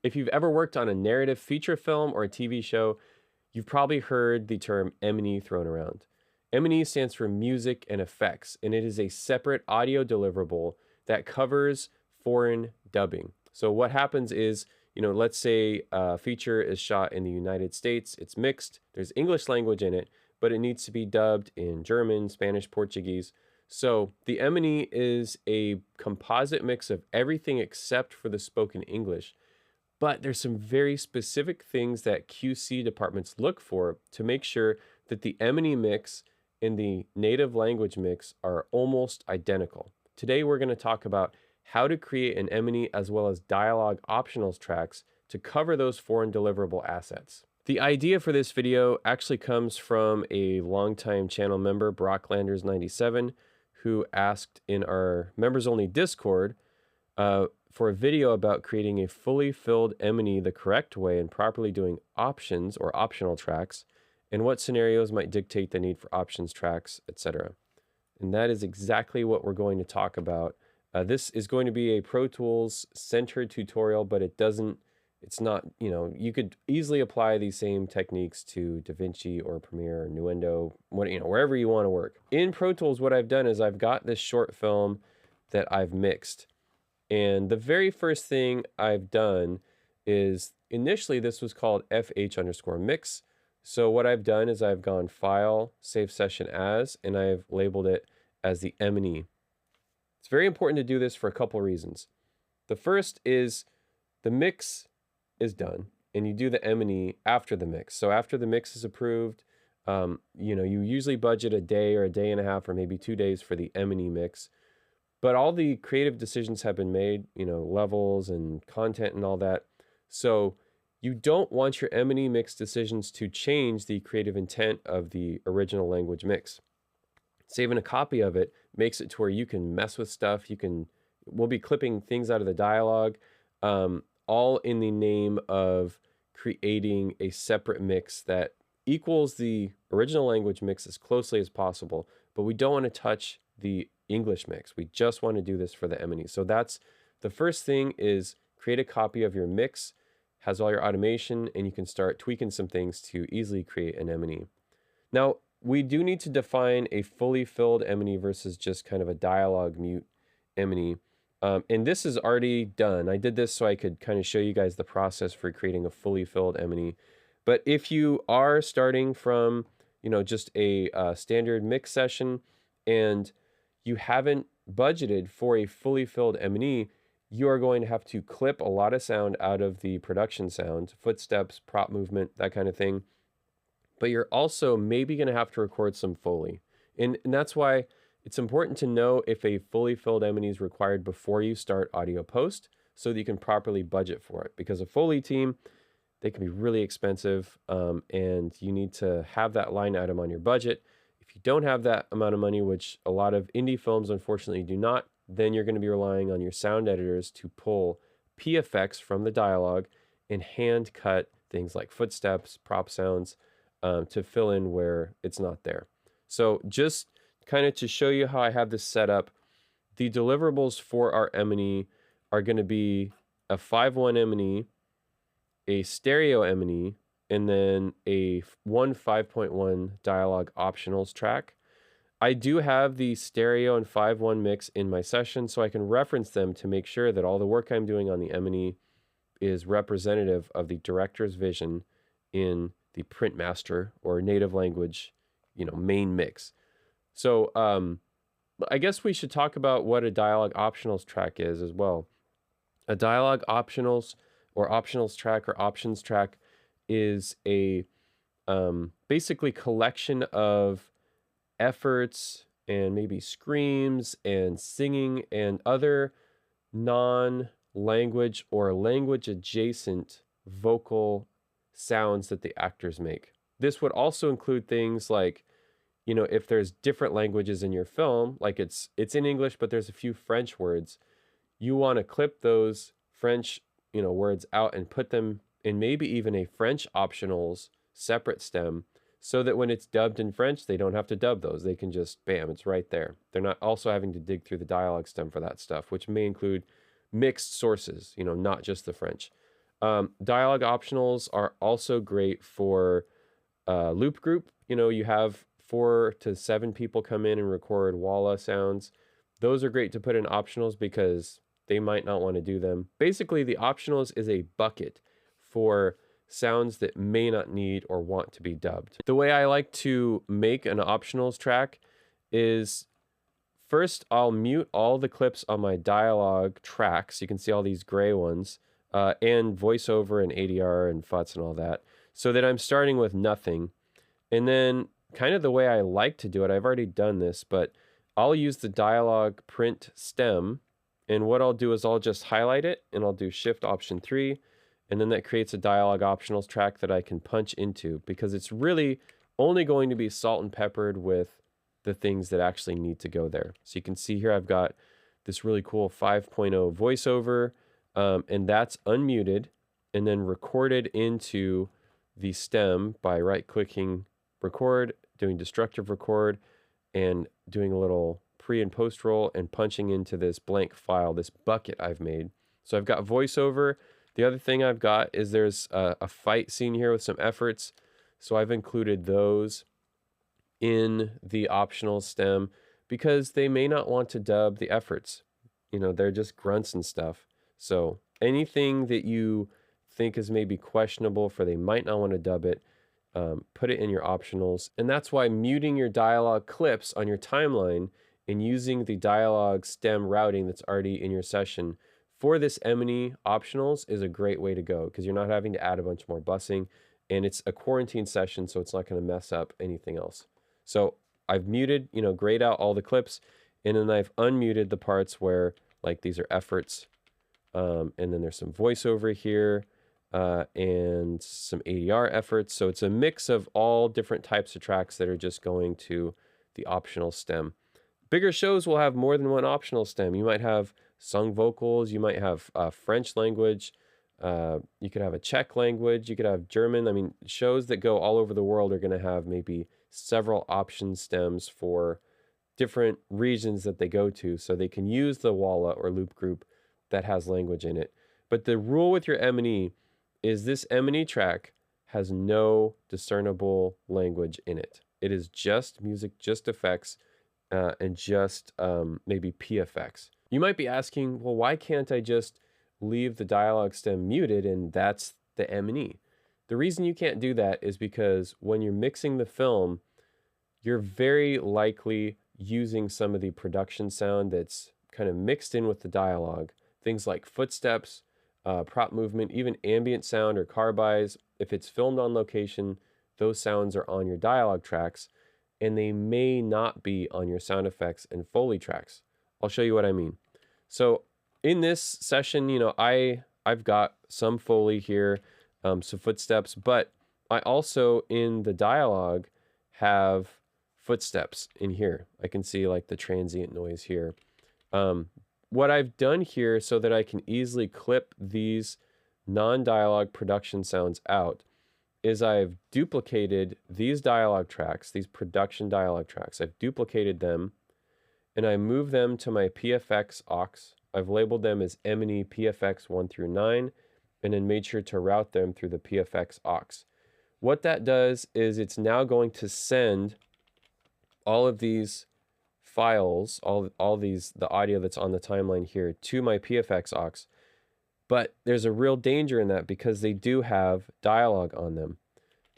If you've ever worked on a narrative feature film or a TV show, you've probably heard the term M&E thrown around. M&E stands for music and effects, and it is a separate audio deliverable that covers foreign dubbing. So what happens is, let's say a feature is shot in the United States, it's mixed, there's English language in it, but it needs to be dubbed in German, Spanish, Portuguese. So the M&E is a composite mix of everything except for the spoken English. But there's some very specific things that QC departments look for to make sure that the M&E mix and the native language mix are almost identical. Today we're going to talk about how to create an M&E as well as dialogue optionals tracks to cover those foreign deliverable assets. The idea for this video actually comes from a longtime channel member, Brocklanders97, who asked in our members-only Discord for a video about creating a fully filled M&E the correct way and properly doing options or optional tracks, and what scenarios might dictate the need for options tracks, etc. And that is exactly what we're going to talk about. This is going to be a Pro Tools centered tutorial, but it's not, you could easily apply these same techniques to DaVinci or Premiere or Nuendo, wherever you want to work. In Pro Tools, what I've done is I've got this short film that I've mixed. And the very first thing I've done is, initially this was called FH_mix. So what I've done is I've gone File, Save Session As, and I've labeled it as the M&E. It's very important to do this for a couple reasons. The first is the mix is done, and you do the M&E after the mix. So after the mix is approved, you usually budget a day or a day and a half or maybe 2 days for the M&E mix. But all the creative decisions have been made, levels and content and all that. So you don't want your M&E mix decisions to change the creative intent of the original language mix. Saving a copy of it makes it to where you can mess with stuff. We'll be clipping things out of the dialogue, all in the name of creating a separate mix that equals the original language mix as closely as possible. But we don't want to touch the English mix. We just want to do this for the M&E. So that's the first thing, is create a copy of your mix, has all your automation, and you can start tweaking some things to easily create an M&E. Now, we do need to define a fully filled M&E versus just kind of a dialogue mute M&E. And this is already done. I did this so I could kind of show you guys the process for creating a fully filled M&E. But if you are starting from, just a standard mix session and you haven't budgeted for a fully filled M&E, you are going to have to clip a lot of sound out of the production sound, footsteps, prop movement, that kind of thing. But you're also maybe going to have to record some Foley. And that's why it's important to know if a fully filled M&E is required before you start audio post, so that you can properly budget for it. Because a Foley team, they can be really expensive, and you need to have that line item on your budget. If you don't have that amount of money, which a lot of indie films unfortunately do not, then you're going to be relying on your sound editors to pull PFX from the dialogue and hand cut things like footsteps, prop sounds, to fill in where it's not there. So just kind of to show you how I have this set up, the deliverables for our M&E are going to be a 5.1 M&E, a stereo M&E, and then a 5.1 dialogue optionals track. I do have the stereo and 5.1 mix in my session, so I can reference them to make sure that all the work I'm doing on the M&E is representative of the director's vision in the print master or native language, main mix. So I guess we should talk about what a dialogue optionals track is as well. A dialogue optionals or optionals track or options track is a basically collection of efforts and maybe screams and singing and other non-language or language adjacent vocal sounds that the actors make. This would also include things like, if there's different languages in your film, like it's in English, but there's a few French words, you want to clip those French, words out and put them in maybe even a French optionals separate stem, so that when it's dubbed in French, they don't have to dub those. They can just, bam, it's right there. They're not also having to dig through the dialogue stem for that stuff, which may include mixed sources, not just the French. Dialogue optionals are also great for loop group. You know, you have 4 to 7 people come in and record walla sounds. Those are great to put in optionals because they might not want to do them. Basically, the optionals is a bucket for sounds that may not need or want to be dubbed. The way I like to make an optionals track is first I'll mute all the clips on my dialogue tracks. You can see all these gray ones, and voiceover and ADR and FUTs and all that, so that I'm starting with nothing. And then kind of the way I like to do it, I've already done this, but I'll use the dialogue print stem. And what I'll do is I'll just highlight it and I'll do Shift Option 3. And then that creates a dialogue optionals track that I can punch into, because it's really only going to be salt and peppered with the things that actually need to go there. So you can see here I've got this really cool 5.0 voiceover, and that's unmuted and then recorded into the stem by right-clicking record, doing destructive record, and doing a little pre and post roll and punching into this blank file, this bucket I've made. So I've got voiceover. The other thing I've got is there's a fight scene here with some efforts. So I've included those in the optional stem because they may not want to dub the efforts. You know, they're just grunts and stuff. So anything that you think is maybe questionable for they might not want to dub it, put it in your optionals. And that's why muting your dialogue clips on your timeline and using the dialogue stem routing that's already in your session for this M&E optionals is a great way to go, because you're not having to add a bunch more bussing, and it's a quarantine session, so it's not going to mess up anything else. So I've muted, you know, grayed out all the clips, and then I've unmuted the parts where, like, these are efforts, and then there's some voiceover here, and some ADR efforts. So it's a mix of all different types of tracks that are just going to the optional stem. Bigger shows will have more than one optional stem. You might have sung vocals, you might have French language, you could have a Czech language, you could have German. I mean, shows that go all over the world are going to have maybe several option stems for different regions that they go to, so they can use the walla or loop group that has language in it. But the rule with your M&E is this M&E track has no discernible language in it. It is just music, just effects, and just maybe PFX. You might be asking, well, why can't I just leave the dialogue stem muted and that's the M&E? The reason you can't do that is because when you're mixing the film, you're very likely using some of the production sound that's kind of mixed in with the dialogue. Things like footsteps, prop movement, even ambient sound or car buys. If it's filmed on location, those sounds are on your dialogue tracks, and they may not be on your sound effects and Foley tracks. I'll show you what I mean. So in this session, you know, I've got some Foley here, some footsteps, but I also in the dialogue have footsteps in here. I can see like the transient noise here. What I've done here so that I can easily clip these non-dialogue production sounds out is I've duplicated these dialogue tracks, these production dialogue tracks. I've duplicated them and I move them to my PFX aux. I've labeled them as M&E PFX 1 through 9 and then made sure to route them through the PFX aux. What that does is it's now going to send all of these files, all these, the audio that's on the timeline here, to my PFX aux. But there's a real danger in that because they do have dialogue on them.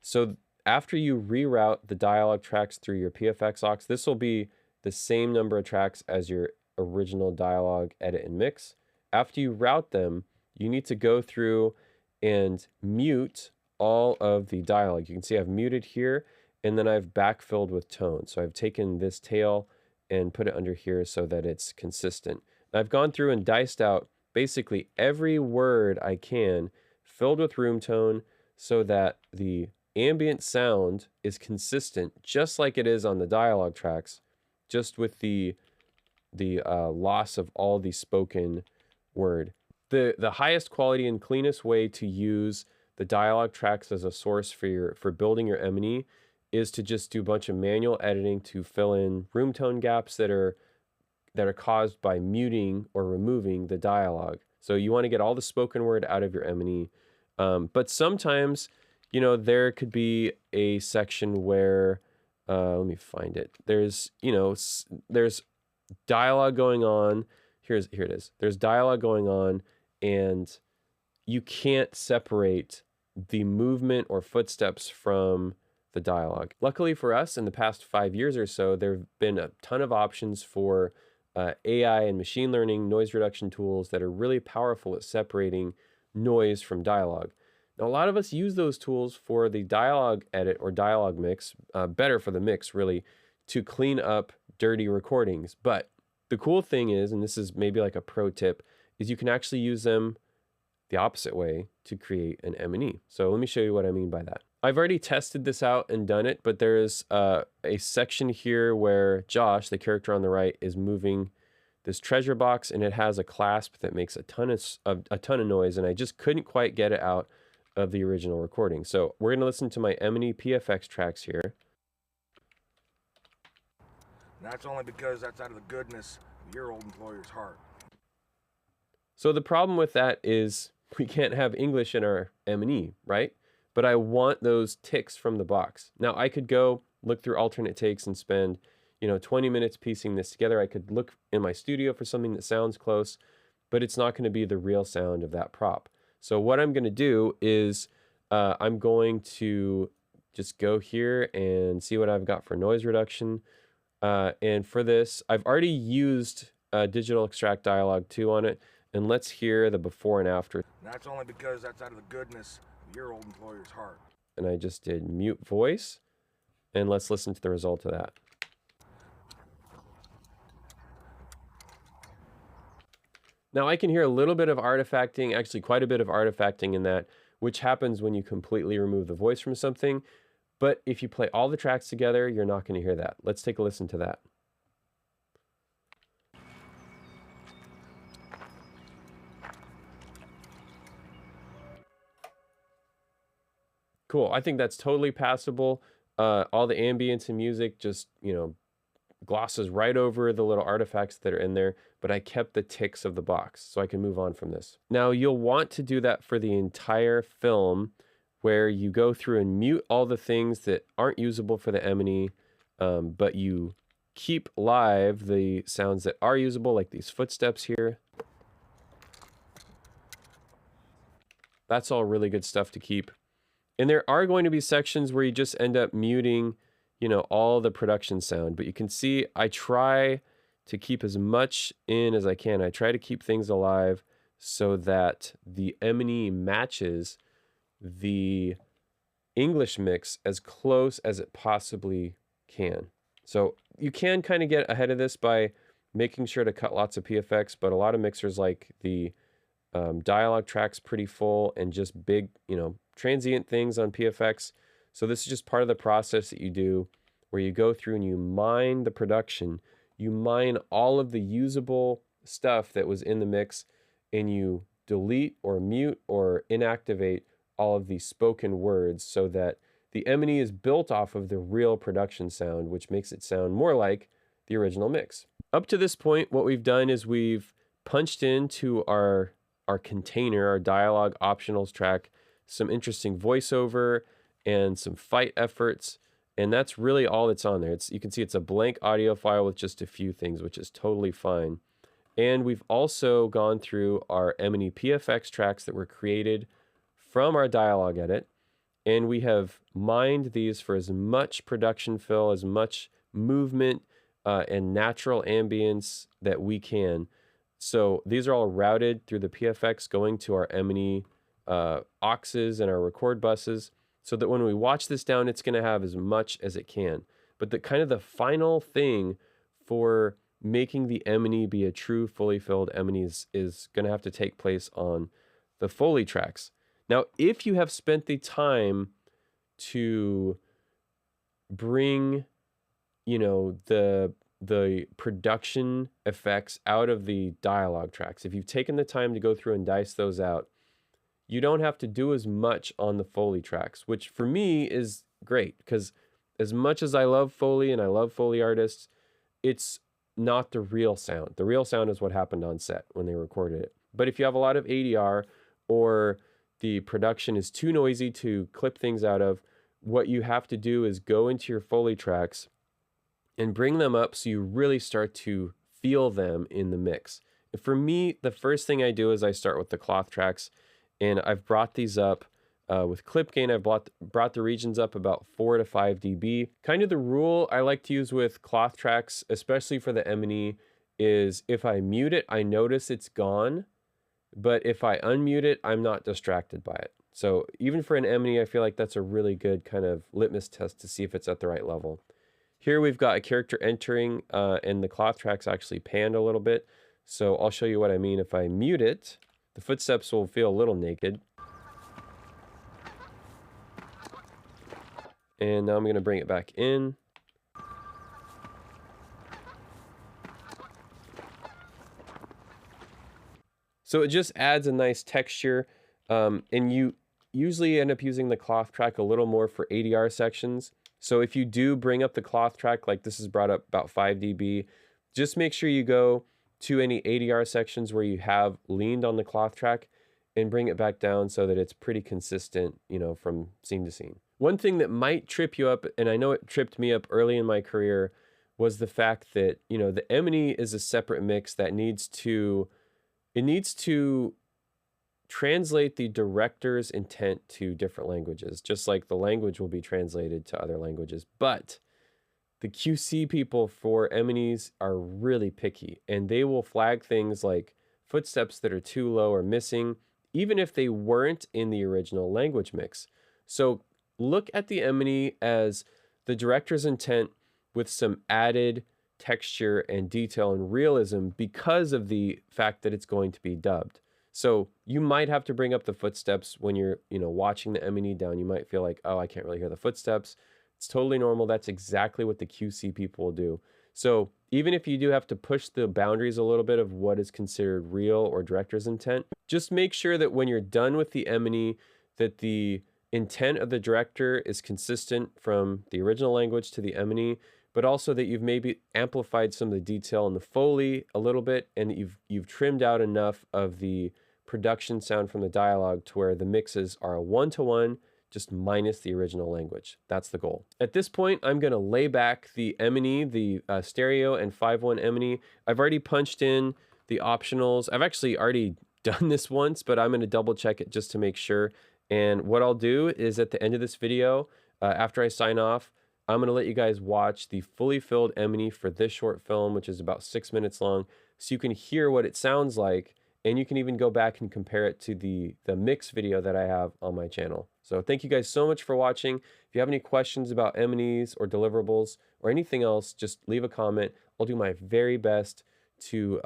So after you reroute the dialogue tracks through your PFX aux, this will be the same number of tracks as your original dialogue edit and mix. After you route them, you need to go through and mute all of the dialogue. You can see I've muted here, and then I've backfilled with tone. So I've taken this tail and put it under here so that it's consistent. And I've gone through and diced out basically every word I can, filled with room tone, so that the ambient sound is consistent, just like it is on the dialogue tracks, just with the loss of all the spoken word. The highest quality and cleanest way to use the dialogue tracks as a source for building your M&E is to just do a bunch of manual editing to fill in room tone gaps that are caused by muting or removing the dialogue. So you want to get all the spoken word out of your M&E. But sometimes, you know, there could be a section where, let me find it. There's, you know, there's dialogue going on. Here it is. There's dialogue going on, and you can't separate the movement or footsteps from the dialogue. Luckily for us, in the past 5 years or so, there have been a ton of options for AI and machine learning noise reduction tools that are really powerful at separating noise from dialogue. Now, a lot of us use those tools for the dialogue edit or dialogue mix, better for the mix, really, to clean up dirty recordings. But the cool thing is, and this is maybe like a pro tip, is you can actually use them the opposite way to create an M&E. So let me show you what I mean by that. I've already tested this out and done it, but there's a section here where Josh, the character on the right, is moving this treasure box, and it has a clasp that makes a ton of noise, and I just couldn't quite get it out of the original recording. So we're going to listen to my MnE PFX tracks here. And that's only because that's out of the goodness of your old employer's heart. So the problem with that is we can't have English in our MnE, right? But I want those ticks from the box. Now I could go look through alternate takes and spend, 20 minutes piecing this together. I could look in my studio for something that sounds close, but it's not going to be the real sound of that prop. So what I'm going to do is I'm going to just go here and see what I've got for noise reduction. And for this, I've already used Digital Extract Dialogue 2 on it. And let's hear the before and after. And that's only because that's out of the goodness of your old employer's heart. And I just did mute voice. And let's listen to the result of that. Now I can hear a little bit of artifacting, actually quite a bit of artifacting in that, which happens when you completely remove the voice from something. But if you play all the tracks together, you're not going to hear that. Let's take a listen to that. Cool. I think that's totally passable. All the ambience and music just, glosses right over the little artifacts that are in there, but I kept the ticks of the box so I can move on from this. Now you'll want to do that for the entire film, where you go through and mute all the things that aren't usable for the MnE, but you keep live the sounds that are usable, like these footsteps here. That's all really good stuff to keep. And there are going to be sections where you just end up muting, all the production sound. But you can see I try to keep as much in as I can. I try to keep things alive so that the MnE matches the English mix as close as it possibly can. So you can kind of get ahead of this by making sure to cut lots of PFX, but a lot of mixers like the dialogue tracks pretty full and just big, transient things on PFX. So this is just part of the process that you do where you go through and you mine the production. You mine all of the usable stuff that was in the mix, and you delete or mute or inactivate all of the spoken words so that the MnE is built off of the real production sound, which makes it sound more like the original mix. Up to this point, what we've done is we've punched into our container, our dialogue optionals track, some interesting voiceover and some fight efforts. And that's really all that's on there. You can see it's a blank audio file with just a few things, which is totally fine. And we've also gone through our MnE PFX tracks that were created from our dialogue edit. And we have mined these for as much production fill, as much movement and natural ambience that we can. So these are all routed through the PFX going to our MnE auxes and our record buses, so that when we watch this down, it's going to have as much as it can. But the final thing for making the MnE be a true fully filled MnE is going to have to take place on the Foley tracks. Now, if you have spent the time to bring, the production effects out of the dialogue tracks, if you've taken the time to go through and dice those out, you don't have to do as much on the Foley tracks, which for me is great, because as much as I love Foley and I love Foley artists, it's not the real sound. The real sound is what happened on set when they recorded it. But if you have a lot of ADR, or the production is too noisy to clip things out of, what you have to do is go into your Foley tracks and bring them up so you really start to feel them in the mix. And for me, the first thing I do is I start with the cloth tracks, and I've brought these up with clip gain. I've brought the regions up about 4 to 5 dB. Kind of the rule I like to use with cloth tracks, especially for the M&E, is if I mute it, I notice it's gone, but if I unmute it, I'm not distracted by it. So even for an M&E, I feel like that's a really good kind of litmus test to see if it's at the right level. Here we've got a character entering, and the cloth track's actually panned a little bit. So I'll show you what I mean. If I mute it, the footsteps will feel a little naked. And now I'm going to bring it back in. So it just adds a nice texture, and you usually end up using the cloth track a little more for ADR sections. So if you do bring up the cloth track, like this is brought up about 5 dB, just make sure you go to any ADR sections where you have leaned on the cloth track and bring it back down so that it's pretty consistent, you know, from scene to scene. One thing that might trip you up, and I know it tripped me up early in my career, was the fact that, you know, the M&E is a separate mix that needs to translate the director's intent to different languages, just like the language will be translated to other languages. But the QC people for M&Es are really picky, and they will flag things like footsteps that are too low or missing, even if they weren't in the original language mix. So look at the M&E as the director's intent with some added texture and detail and realism because of the fact that it's going to be dubbed. So you might have to bring up the footsteps when you're, you know, watching the M&E down. You might feel like, oh, I can't really hear the footsteps. It's totally normal. That's exactly what the QC people will do. So even if you do have to push the boundaries a little bit of what is considered real or director's intent, just make sure that when you're done with the M&E, that the intent of the director is consistent from the original language to the M&E, but also that you've maybe amplified some of the detail in the Foley a little bit, and you've trimmed out enough of the production sound from the dialogue to where the mixes are a one-to-one, just minus the original language. That's the goal. At this point, I'm going to lay back the M&E, the stereo and 5.1 M&E. I've already punched in the optionals. I've actually already done this once, but I'm going to double check it just to make sure. And what I'll do is at the end of this video, after I sign off, I'm going to let you guys watch the fully filled M&E for this short film, which is about 6 minutes long, so you can hear what it sounds like, and you can even go back and compare it to the mix video that I have on my channel. So thank you guys so much for watching. If you have any questions about M&Es or deliverables or anything else, just leave a comment. I'll do my very best to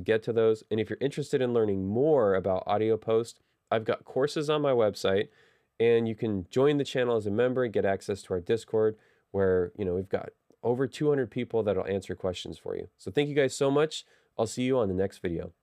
get to those. And if you're interested in learning more about audio post, I've got courses on my website, and you can join the channel as a member and get access to our Discord, where, you know, we've got over 200 people that'll answer questions for you. So thank you guys so much. I'll see you on the next video.